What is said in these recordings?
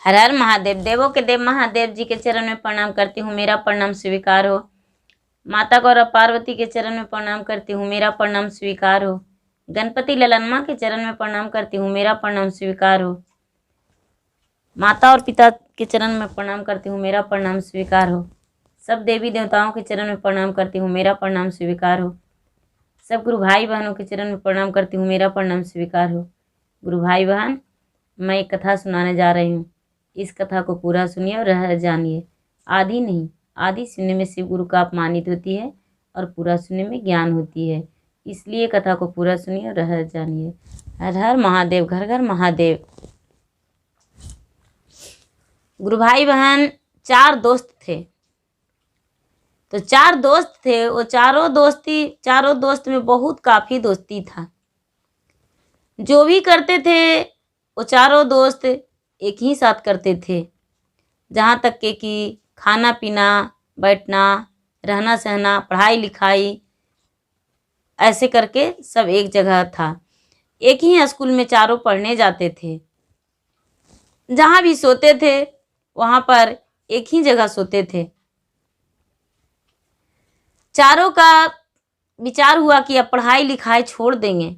हर हर महादेव। देवों के देव महादेव जी के चरण में प्रणाम करती हूँ, मेरा प्रणाम स्वीकार हो। माता गौरव पार्वती के चरण में प्रणाम करती हूँ, मेरा प्रणाम स्वीकार हो। गणपति ललनमा के चरण में प्रणाम करती हूँ, मेरा प्रणाम स्वीकार हो। माता और पिता के चरण में प्रणाम करती हूँ, मेरा प्रणाम स्वीकार हो। सब देवी देवताओं के चरण में प्रणाम करती हूँ, मेरा प्रणाम स्वीकार हो। सब गुरु भाई बहनों के चरण में प्रणाम करती हूँ, मेरा प्रणाम स्वीकार हो। गुरु भाई बहन, मैं एक कथा सुनाने जा रही हूँ। इस कथा को पूरा सुनिए और रह जानिए। आधी नहीं, आधी सुनने में शिव गुरु का अपमानित होती है और पूरा सुनने में ज्ञान होती है। इसलिए कथा को पूरा सुनिए और रह जानिए। हर हर महादेव, घर घर महादेव। गुरु भाई बहन 4 दोस्त थे। तो 4 दोस्त थे, वो चारों दोस्त में बहुत काफ़ी दोस्ती था। जो भी करते थे वो चारों दोस्त एक ही साथ करते थे। जहाँ तक के कि खाना पीना, बैठना, रहना सहना, पढ़ाई लिखाई, ऐसे करके सब एक जगह था। एक ही स्कूल में चारों पढ़ने जाते थे। जहाँ भी सोते थे वहाँ पर एक ही जगह सोते थे। चारों का विचार हुआ कि अब पढ़ाई लिखाई छोड़ देंगे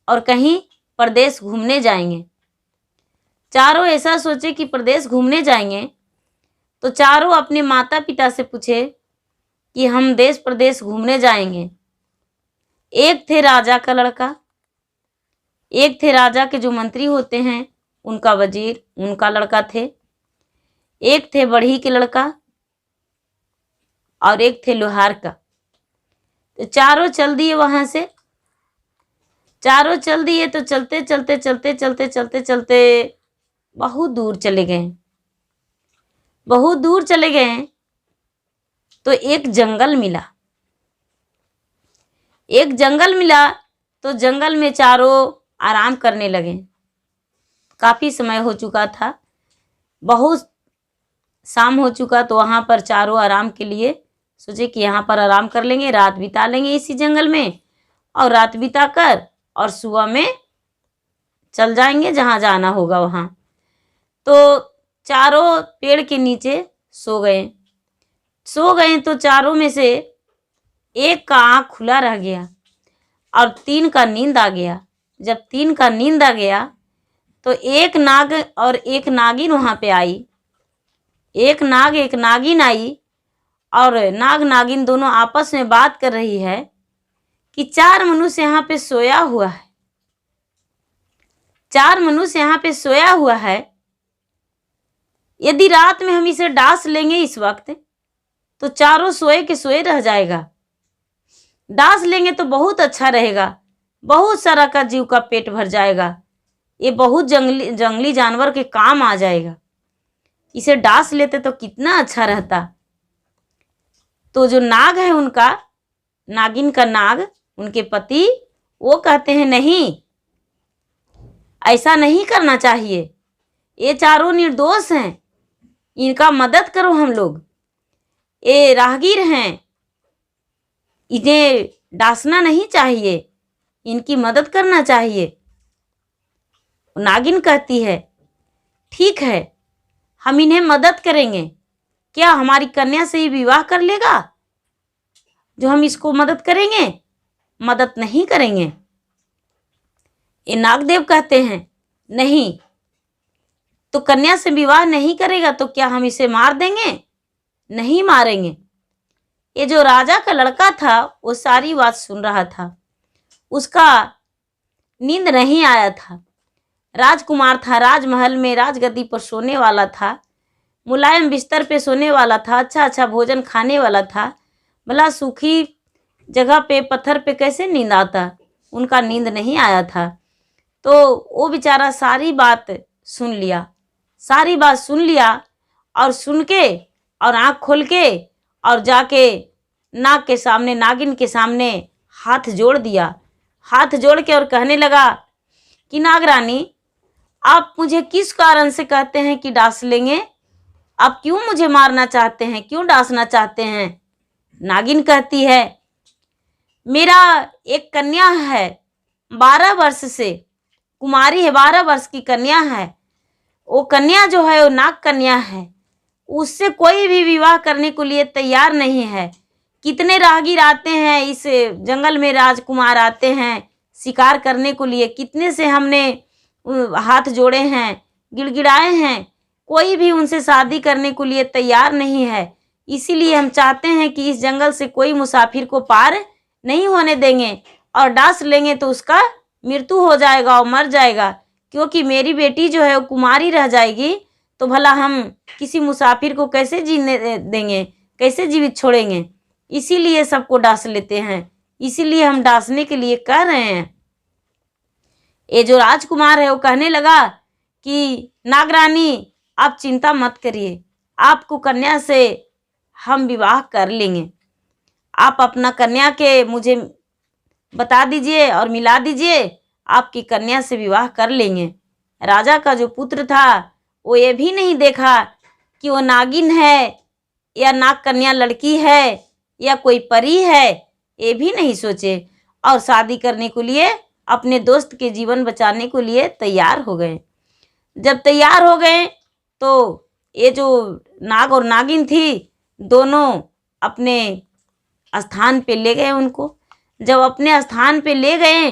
और कहीं प्रदेश घूमने जाएंगे। चारों ऐसा सोचे कि प्रदेश घूमने जाएंगे, तो चारों अपने माता पिता से पूछे कि हम देश प्रदेश घूमने जाएंगे। एक थे राजा का लड़का, एक थे राजा के जो मंत्री होते हैं उनका वजीर, उनका लड़का थे। एक थे बढ़ई के लड़का और एक थे लोहार का। तो चारों चल दिए वहां से। चारों चल दिए तो चलते चलते चलते चलते चलते चलते बहुत दूर चले गए। बहुत दूर चले गए तो एक जंगल मिला। एक जंगल मिला तो जंगल में चारों आराम करने लगे। काफ़ी समय हो चुका था, बहुत शाम हो चुका, तो वहाँ पर चारों आराम के लिए सोचे कि यहाँ पर आराम कर लेंगे, रात बिता लेंगे इसी जंगल में, और रात बिता कर और सुबह में चल जाएंगे जहाँ जाना होगा वहाँ। तो चारों पेड़ के नीचे सो गए तो चारों में से एक का आँख खुला रह गया और 3 का नींद आ गया। जब 3 का नींद आ गया तो एक नाग और एक नागिन वहाँ पे आई। एक नाग एक नागिन आई और नाग नागिन दोनों आपस में बात कर रही है कि 4 मनुष्य यहाँ पे सोया हुआ है। 4 मनुष्य यहाँ पे सोया हुआ है। यदि रात में हम इसे डांस लेंगे इस वक्त, तो चारों सोए के सोए रह जाएगा। डांस लेंगे तो बहुत अच्छा रहेगा, बहुत सारा का जीव का पेट भर जाएगा। ये बहुत जंगली जानवर के काम आ जाएगा। इसे डांस लेते तो कितना अच्छा रहता। तो जो नाग है उनका, नागिन का नाग, उनके पति, वो कहते हैं नहीं, ऐसा नहीं करना चाहिए। ये चारों निर्दोष हैं, इनका मदद करो हम लोग। ये राहगीर हैं, इन्हें डांसना नहीं चाहिए, इनकी मदद करना चाहिए। नागिन कहती है ठीक है, हम इन्हें मदद करेंगे। क्या हमारी कन्या से ही विवाह कर लेगा जो हम इसको मदद करेंगे? मदद नहीं करेंगे। ये नागदेव कहते हैं नहीं, तो कन्या से विवाह नहीं करेगा तो क्या हम इसे मार देंगे? नहीं मारेंगे। ये जो राजा का लड़का था वो सारी बात सुन रहा था। उसका नींद नहीं आया था। राजकुमार था, राजमहल में राजगद्दी पर सोने वाला था, मुलायम बिस्तर पे सोने वाला था, अच्छा अच्छा भोजन खाने वाला था। भला सूखी जगह पे पत्थर पे कैसे नींद आता? उनका नींद नहीं आया था। तो वो बेचारा सारी बात सुन लिया, सारी बात सुन लिया और सुन के और आँख खोल के और जाके नाग के सामने, नागिन के सामने हाथ जोड़ दिया। हाथ जोड़ के और कहने लगा कि नागरानी, आप मुझे किस कारण से कहते हैं कि डांस लेंगे? आप क्यों मुझे मारना चाहते हैं? क्यों डांसना चाहते हैं? नागिन कहती है मेरा एक कन्या है, 12 वर्ष से कुमारी है, 12 वर्ष की कन्या है। वो कन्या जो है वो नाग कन्या है, उससे कोई भी विवाह करने को लिए तैयार नहीं है। कितने राहगीर आते हैं इस जंगल में, राजकुमार आते हैं शिकार करने को लिए, कितने से हमने हाथ जोड़े हैं, गिड़गिड़ाए हैं, कोई भी उनसे शादी करने को लिए तैयार नहीं है। इसीलिए हम चाहते हैं कि इस जंगल से कोई मुसाफिर को पार नहीं होने देंगे, और डांस लेंगे तो उसका मृत्यु हो जाएगा और मर जाएगा, क्योंकि मेरी बेटी जो है वो कुमारी रह जाएगी, तो भला हम किसी मुसाफिर को कैसे जीने देंगे, कैसे जीवित छोड़ेंगे। इसीलिए सबको डांस लेते हैं, इसीलिए हम डांसने के लिए कह रहे हैं। ये जो राजकुमार है वो कहने लगा कि नागरानी आप चिंता मत करिए, आपको कन्या से हम विवाह कर लेंगे। आप अपना कन्या के मुझे बता दीजिए और मिला दीजिए, आपकी कन्या से विवाह कर लेंगे। राजा का जो पुत्र था वो ये भी नहीं देखा कि वो नागिन है या नाग कन्या लड़की है या कोई परी है, ये भी नहीं सोचे, और शादी करने के लिए अपने दोस्त के जीवन बचाने के लिए तैयार हो गए। जब तैयार हो गए तो ये जो नाग और नागिन थी दोनों अपने स्थान पे ले गए उनको। जब अपने स्थान पे ले गए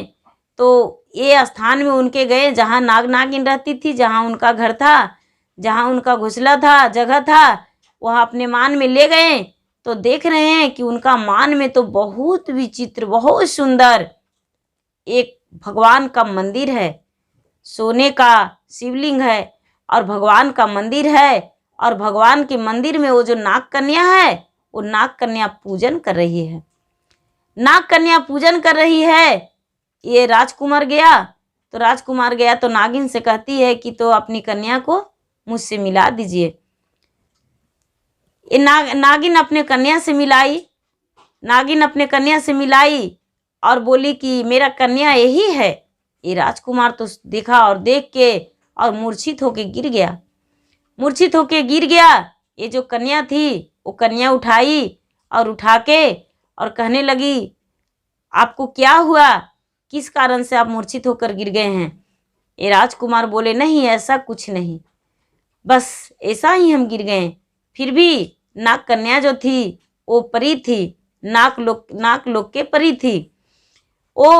तो ये स्थान में उनके गए जहाँ नाग नागिन रहती थी, जहाँ उनका घर था, जहाँ उनका घोंसला था, जगह था, वहाँ अपने मान में ले गए। तो देख रहे हैं कि उनका मान में तो बहुत विचित्र, बहुत सुंदर एक भगवान का मंदिर है, सोने का शिवलिंग है और भगवान का मंदिर है, और भगवान के मंदिर में वो जो नाग कन्या है वो नाग कन्या पूजन कर रही है। नाग कन्या पूजन कर रही है। ये राजकुमार गया तो नागिन से कहती है कि तो अपनी कन्या को मुझसे मिला दीजिए। ये नागिन अपने कन्या से मिलाई और बोली कि मेरा कन्या यही है। ये राजकुमार तो देखा और देख के और मूर्छित होके गिर गया। ये जो कन्या थी वो कन्या उठाई और उठा के और कहने लगी, आपको क्या हुआ, किस कारण से आप मूर्छित होकर गिर गए हैं। ये राजकुमार बोले, नहीं ऐसा कुछ नहीं, बस ऐसा ही हम गिर गए। फिर भी नाग कन्या जो थी वो परी थी, नाग लोक के परी थी। वो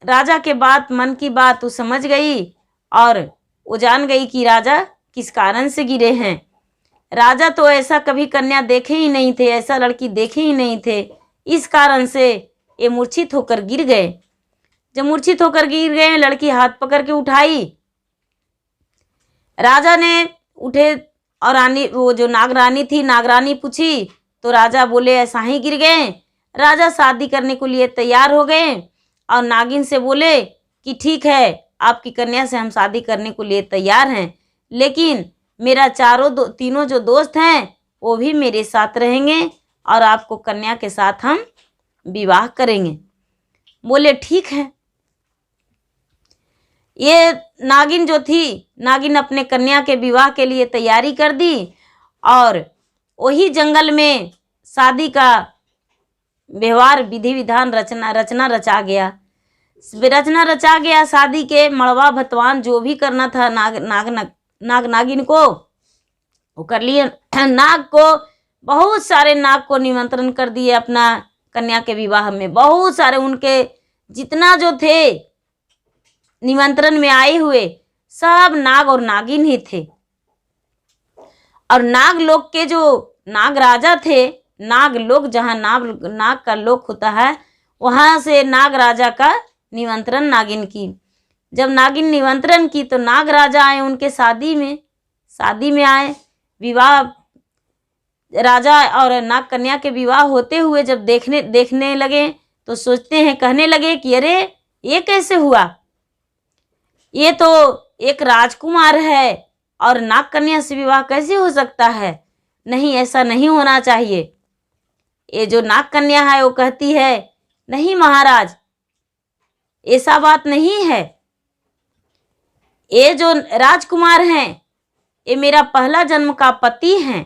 राजा के बात, मन की बात वो समझ गई और वो जान गई कि राजा किस कारण से गिरे हैं। राजा तो ऐसा कभी कन्या देखे ही नहीं थे, ऐसा लड़की देखे ही नहीं थे, इस कारण से ये मूर्छित होकर गिर गए। जब मूर्छित होकर गिर गए, लड़की हाथ पकड़ के उठाई। राजा ने उठे और रानी, वो जो नागरानी थी, नागरानी पूछी तो राजा बोले ऐसा ही गिर गए। राजा शादी करने के लिए तैयार हो गए और नागिन से बोले कि ठीक है, आपकी कन्या से हम शादी करने के लिए तैयार हैं, लेकिन मेरा तीनों जो दोस्त हैं वो भी मेरे साथ रहेंगे और आपको कन्या के साथ हम विवाह करेंगे। बोले ठीक है। ये नागिन जो थी, नागिन अपने कन्या के विवाह के लिए तैयारी कर दी और वही जंगल में शादी का व्यवहार, विधि विधान, रचना रचा गया। शादी के मड़वा भतवान जो भी करना था नागिन को वो कर लिए। नाग को, बहुत सारे नाग को निमंत्रण कर दिए अपना कन्या के विवाह में। बहुत सारे उनके जितना जो थे निमंत्रण में आए हुए सब नाग और नागिन ही थे। और नागलोक के जो नाग राजा थे, नागलोक जहाँ नाग का लोक होता है, वहाँ से नाग राजा का निमंत्रण नागिन की। जब नागिन निमंत्रण की तो नाग राजा आए उनके शादी में आए। विवाह, राजा और नाग कन्या के विवाह होते हुए जब देखने लगे तो सोचते हैं, कहने लगे कि अरे ये कैसे हुआ, ये तो एक राजकुमार है और नाग कन्या से विवाह कैसे हो सकता है, नहीं ऐसा नहीं होना चाहिए। ये जो नाग कन्या है वो कहती है, नहीं महाराज ऐसा बात नहीं है, ये जो राजकुमार हैं ये मेरा पहला जन्म का पति हैं,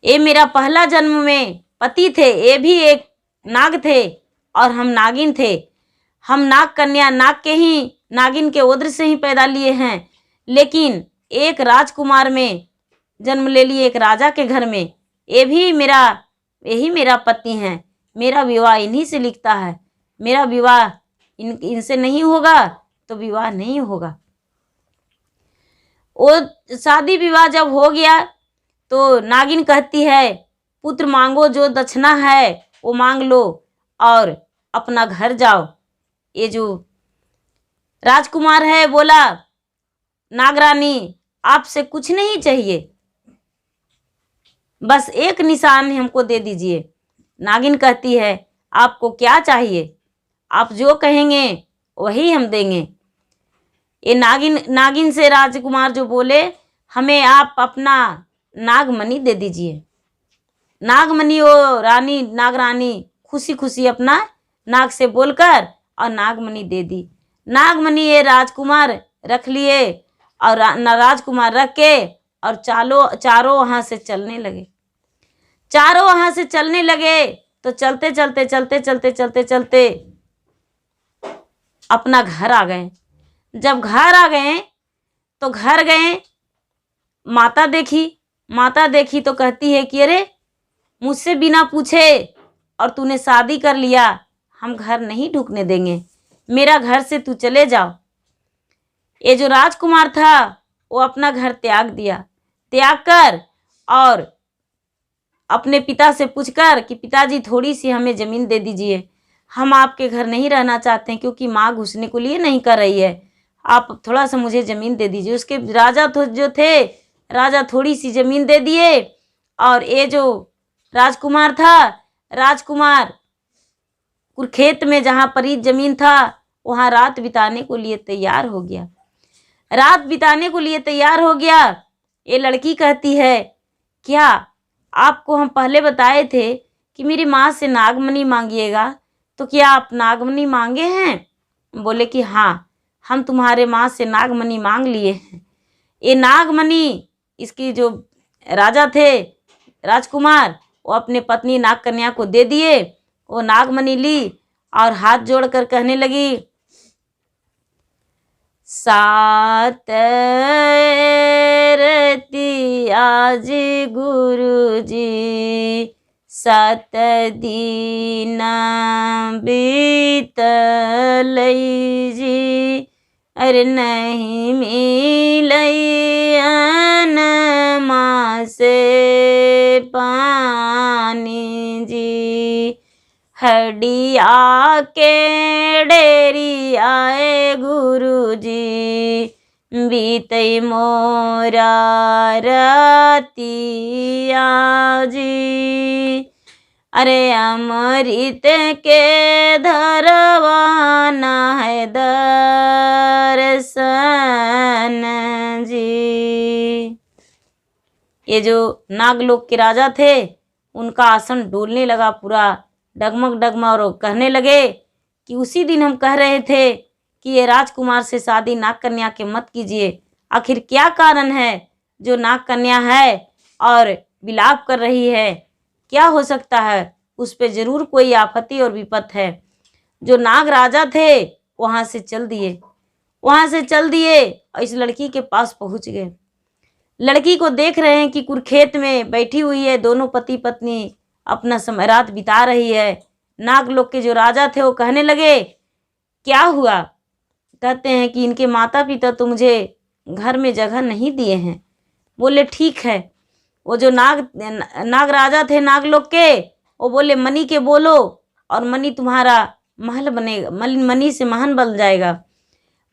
ये मेरा पहला जन्म में पति थे, ये भी एक नाग थे और हम नागिन थे। हम नाग कन्या नागिन के उद्र से ही पैदा लिए हैं, लेकिन एक राजकुमार में जन्म ले लिए, एक राजा के घर में। यही मेरा पति है, मेरा विवाह इन्हीं से लिखता है, मेरा विवाह इनसे नहीं होगा तो विवाह नहीं होगा। वो शादी विवाह जब हो गया तो नागिन कहती है, पुत्र मांगो, जो दक्षिणा है वो मांग लो और अपना घर जाओ। ये जो राजकुमार है बोला, नागरानी आपसे कुछ नहीं चाहिए, बस एक निशान हमको दे दीजिए। नागिन कहती है, आपको क्या चाहिए, आप जो कहेंगे वही हम देंगे। ये नागिन से राजकुमार जो बोले, हमें आप अपना नागमणि दे दीजिए। नागमणि वो नागरानी खुशी खुशी अपना नाग से बोलकर और नागमणि दे दी। नागमणि ये राजकुमार रख लिए और राजकुमार रख के और चारों वहाँ से चलने लगे। चारों वहाँ से चलने लगे तो चलते चलते चलते चलते चलते चलते अपना घर आ गए। जब घर आ गए तो घर गए, माता देखी तो कहती है कि अरे मुझसे बिना पूछे और तूने शादी कर लिया, हम घर नहीं ढुकने देंगे, मेरा घर से तू चले जाओ। ये जो राजकुमार था वो अपना घर त्याग दिया, त्याग कर और अपने पिता से पूछकर कि पिताजी थोड़ी सी हमें ज़मीन दे दीजिए, हम आपके घर नहीं रहना चाहते हैं क्योंकि माँ घुसने को लिए नहीं कर रही है, आप थोड़ा सा मुझे ज़मीन दे दीजिए। उसके राजा थोड़ी सी ज़मीन दे दिए और ये जो राजकुमार कुरुक्षेत्र में जहाँ परित ज़मीन था वहाँ रात बिताने को लिए तैयार हो गया। ये लड़की कहती है, क्या आपको हम पहले बताए थे कि मेरी माँ से नागमणि मांगिएगा, तो क्या आप नागमणि मांगे हैं? बोले कि हाँ, हम तुम्हारे माँ से नागमणि मांग लिए हैं। ये नागमणि, इसकी जो राजा थे राजकुमार, वो अपने पत्नी नागकन्या को दे दिए। वो नागमणि ली और हाथ जोड़कर कहने लगी, सात रति आज गुरु जी, 7 दिन बीतल जी, अरे नहीं मिलई अनमा से पानी जी, हडिया के डेरी आए गुरु जी, बीतई मोरा रतिया जी, अरे अमृत के धरवाना है दर्शन जी। ये जो नागलोक के राजा थे उनका आसन डोलने लगा, पूरा डगमग और कहने लगे कि उसी दिन हम कह रहे थे कि ये राजकुमार से शादी नागकन्या के मत कीजिए। आखिर क्या कारण है जो नागकन्या है और विलाप कर रही है? क्या हो सकता है? उस पे जरूर कोई आफती और विपत है। जो नाग राजा थे वहाँ से चल दिए और इस लड़की के पास पहुँच गए। लड़की को देख रहे हैं कि कुरुक्षेत्र में बैठी हुई है, दोनों पति पत्नी अपना समय रात बिता रही है। नागलोक के जो राजा थे वो कहने लगे, क्या हुआ? कहते हैं कि इनके माता पिता तो मुझे घर में जगह नहीं दिए हैं। बोले ठीक है। वो जो नाग राजा थे नागलोक के, वो बोले मणि के बोलो और मणि तुम्हारा महल बनेगा, मणि से महल बन जाएगा।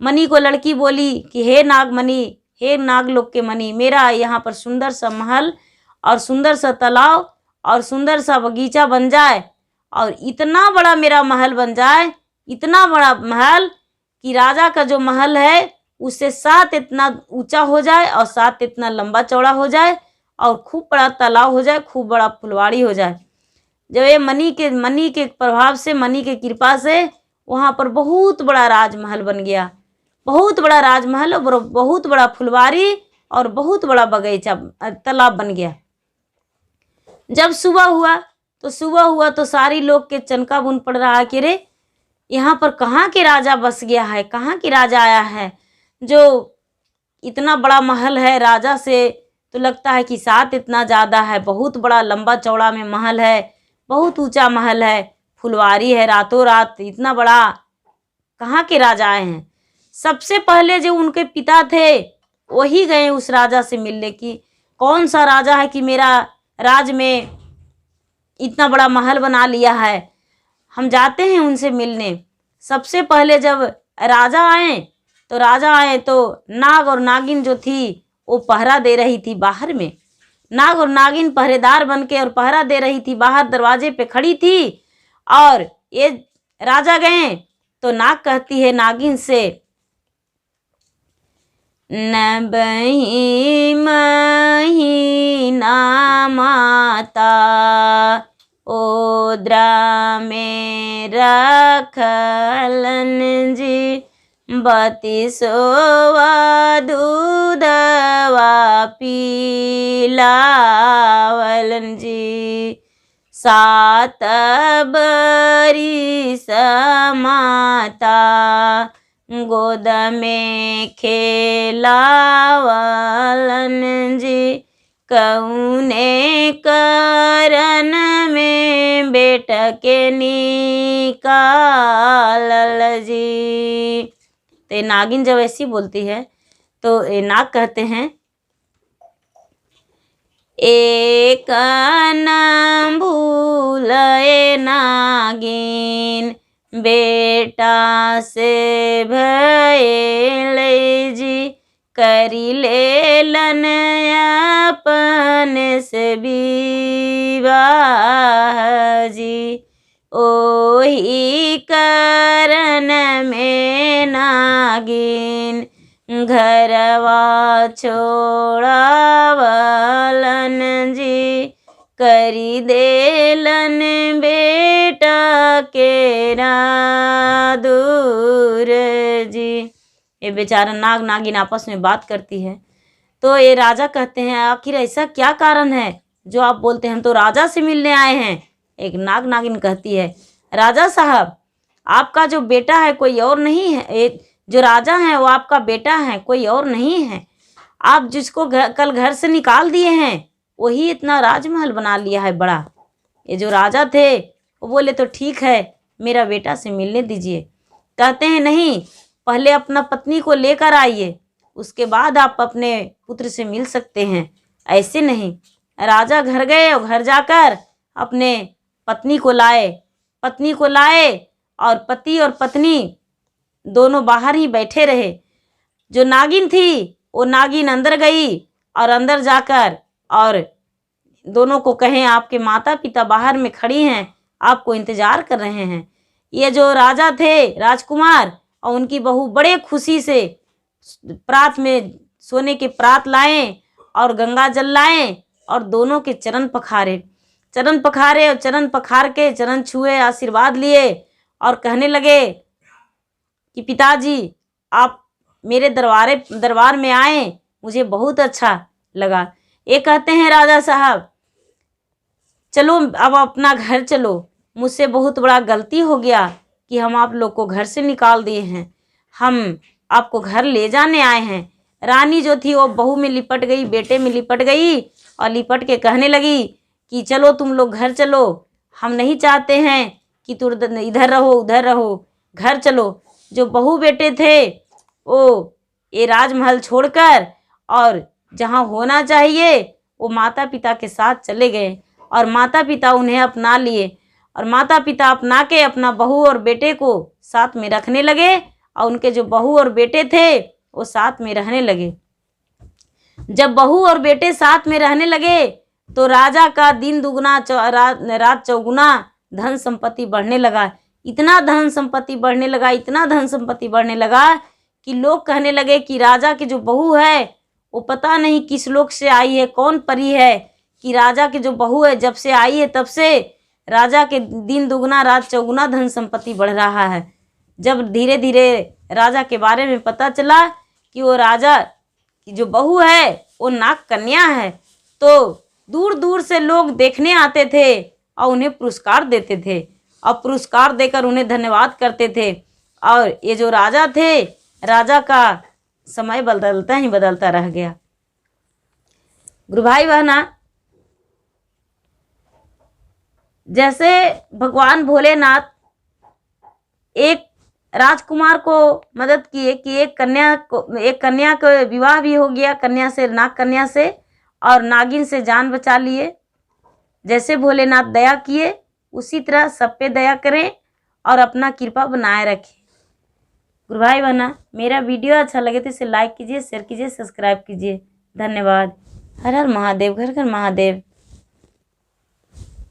मणि को लड़की बोली कि हे नागमणि, हे नागलोक के मणि, मेरा यहाँ पर सुंदर सा महल और सुंदर सा तालाब और सुंदर सा बगीचा बन जाए और इतना बड़ा मेरा महल बन जाए, इतना बड़ा महल कि राजा का जो महल है उससे 7 इतना ऊंचा हो जाए और 7 इतना लंबा चौड़ा हो जाए और खूब बड़ा तालाब हो जाए, खूब बड़ा फुलवाड़ी हो जाए। जब ये मणि के प्रभाव से, मणि के कृपा से वहाँ पर बहुत बड़ा राजमहल बन गया, बहुत बड़ा राजमहल और बहुत बड़ा फुलवाड़ी और बहुत बड़ा बगीचा तालाब बन गया। जब सुबह हुआ तो सारी लोग के चनका बुन पड़ रहा कि रे यहाँ पर कहाँ के राजा बस गया है, कहाँ के राजा आया है जो इतना बड़ा महल है, राजा से तो लगता है कि सात इतना ज़्यादा है। बहुत बड़ा लंबा चौड़ा में महल है, बहुत ऊंचा महल है, फुलवारी है। रातों रात इतना बड़ा कहाँ के राजा आए हैं। सबसे पहले जो उनके पिता थे वही गए उस राजा से मिलने की। कौन सा राजा है कि मेरा राज में इतना बड़ा महल बना लिया है, हम जाते हैं उनसे मिलने। सबसे पहले जब राजा आए तो नाग और नागिन जो थी वो पहरा दे रही थी बाहर में। नाग और नागिन पहरेदार बनके और पहरा दे रही थी, बाहर दरवाजे पे खड़ी थी। और ये राजा गए तो नाग कहती है नागिन से, न बही महीना माता ओद्रा में रखलन जी, बतीसोवा दूधवा पीलावलन जी, सात बरिस माता गोद में खेलावलन जी, कौने करन में बेटा के निकालल जी। तो ये नागिन जब ऐसी बोलती है तो ये नाग कहते हैं, एक नाम भूले नागिन बेटा से भयल जी, करी लेलन अपन से विवाह जी, ओही करन में नागिन घरवा छोड़ावलन जी, करी देलन बेटा के दूर जी। ये बेचारा नाग नागिन आपस में बात करती है। तो ये राजा कहते हैं, आखिर ऐसा क्या कारण है जो आप बोलते हैं हम तो राजा से मिलने आए हैं। एक नाग नागिन कहती है, राजा साहब आपका जो बेटा है कोई और नहीं है, जो राजा है वो आपका बेटा है, कोई और नहीं है। आप जिसको कल घर से निकाल दिए हैं वही इतना राजमहल बना लिया है बड़ा। ये जो राजा थे वो बोले तो ठीक है मेरा बेटा से मिलने दीजिए। कहते हैं नहीं, पहले अपना पत्नी को लेकर आइए, उसके बाद आप अपने पुत्र से मिल सकते हैं। ऐसे नहीं। राजा घर गए और घर जाकर अपने पत्नी को लाए और पति और पत्नी दोनों बाहर ही बैठे रहे। जो नागिन थी वो नागिन अंदर गई और अंदर जाकर और दोनों को कहें आपके माता पिता बाहर में खड़ी हैं, आपको इंतजार कर रहे हैं। ये जो राजा थे राजकुमार और उनकी बहू बड़े खुशी से प्रात में सोने के प्रात लाएं और गंगा जल लाएं और दोनों के चरण पखारे और चरण पखार के चरण छुए, आशीर्वाद लिए और कहने लगे कि पिताजी आप मेरे दरबार में आए, मुझे बहुत अच्छा लगा। ये कहते हैं राजा साहब चलो अब अपना घर चलो, मुझसे बहुत बड़ा गलती हो गया कि हम आप लोग को घर से निकाल दिए हैं, हम आपको घर ले जाने आए हैं। रानी जो थी वो बहू में लिपट गई, बेटे में लिपट गई और लिपट के कहने लगी कि चलो तुम लोग घर चलो, हम नहीं चाहते हैं कि तुम इधर रहो उधर रहो, घर चलो। जो बहू बेटे थे वो ये राजमहल छोड़कर और जहाँ होना चाहिए वो माता पिता के साथ चले गए और माता पिता उन्हें अपना लिए और माता पिता अपना के अपना बहू और बेटे को साथ में रखने लगे और उनके जो बहू और बेटे थे वो साथ में रहने लगे। जब बहू और बेटे साथ में रहने लगे तो राजा का दिन दुगना रात चौगुना धन संपत्ति बढ़ने लगा। इतना धन संपत्ति बढ़ने लगा कि लोग कहने लगे कि राजा की जो बहू है वो पता नहीं किस लोक से आई है, कौन परी है कि राजा की जो बहू है जब से आई है तब से राजा के दिन दुगना रात चौगुना धन संपत्ति बढ़ रहा है। जब धीरे धीरे राजा के बारे में पता चला कि वो राजा की जो बहू है वो नाग कन्या है, तो दूर दूर से लोग देखने आते थे और उन्हें पुरस्कार देते थे और पुरस्कार देकर उन्हें धन्यवाद करते थे। और ये जो राजा थे, राजा का समय बदलता ही बदलता रह गया। गुरु भाई बहना, जैसे भगवान भोलेनाथ एक राजकुमार को मदद किए कि एक कन्या का विवाह भी हो गया, कन्या से, नाग कन्या से, और नागिन से जान बचा लिए। जैसे भोलेनाथ दया किए उसी तरह सब पे दया करें और अपना कृपा बनाए रखें। गुरु भाई बहना, मेरा वीडियो अच्छा लगे तो इसे लाइक कीजिए, शेयर कीजिए, सब्सक्राइब कीजिए। धन्यवाद। हर हर महादेव, घर घर महादेव।